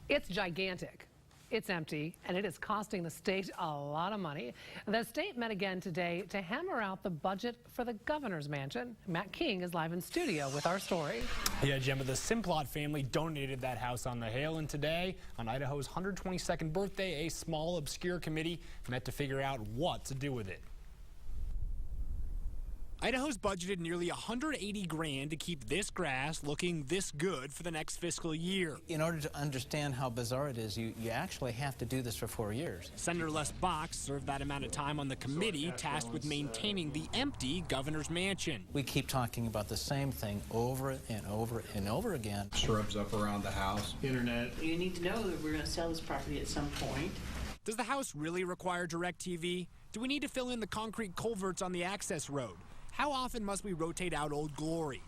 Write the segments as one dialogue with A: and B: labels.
A: It's gigantic. It's empty, and it is costing the state a lot of money. The state met again today to hammer out the budget for the governor's mansion. Matt King is live in studio with our story.
B: Yeah, Gemma, the Simplot family donated that house on the hill, and today, on Idaho's 122nd birthday, a small, obscure committee met to figure out what to do with it. Idaho's budgeted nearly $180 grand to keep this grass looking this good for the next fiscal year.
C: In order to understand how bizarre it is, you actually have to do this for 4 years.
B: Senator Les Box served that amount of time on the committee tasked with maintaining the empty governor's mansion.
C: We keep talking about the same thing over and over and over again.
D: Shrubs up around the house. Internet.
E: You need to know that we're going to sell this property at some point.
B: Does the house really require DirecTV? Do we need to fill in the concrete culverts on the access road? How often must we rotate out Old Glory?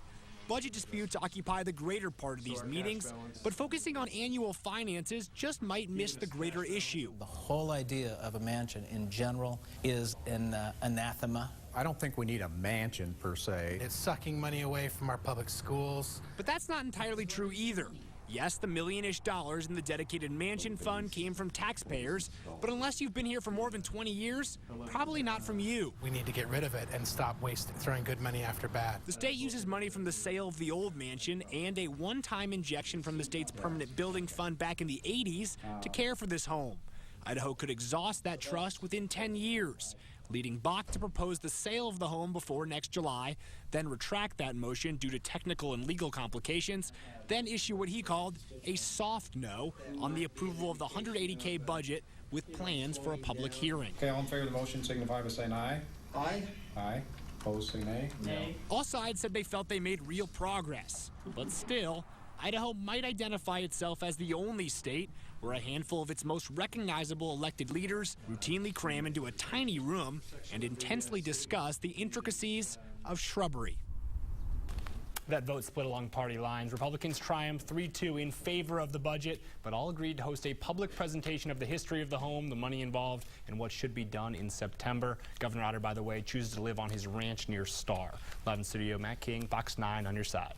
B: Budget disputes occupy the greater part of these meetings, but focusing on annual finances just might miss the greater issue.
C: The whole idea of a mansion in general is an anathema.
D: I don't think we need a mansion per se.
F: It's sucking money away from our public schools.
B: But that's not entirely true either. Yes, the million-ish dollars in the dedicated mansion fund came from taxpayers, but unless you've been here for more than 20 years, probably not from you.
F: We need to get rid of it and stop throwing good money after bad.
B: The state uses money from the sale of the old mansion and a one-time injection from the state's permanent building fund back in the 80s to care for this home. Idaho could exhaust that trust within 10 years, leading Bach to propose the sale of the home before next July, then retract that motion due to technical and legal complications, then issue what he called a soft no on the approval of the $180K budget with plans for a public hearing.
D: Okay, all in favor of the motion signify by saying aye.
E: Aye.
D: Aye. Opposed, say nay.
E: Nay.
B: All sides said they felt they made real progress, but still, Idaho might identify itself as the only state where a handful of its most recognizable elected leaders routinely cram into a tiny room and intensely discuss the intricacies of shrubbery. That vote split along party lines. Republicans triumphed 3-2 in favor of the budget, but all agreed to host a public presentation of the history of the home, the money involved, and what should be done in September. Governor Otter, by the way, chooses to live on his ranch near Star. Live in studio, Matt King, Fox 9 on your side.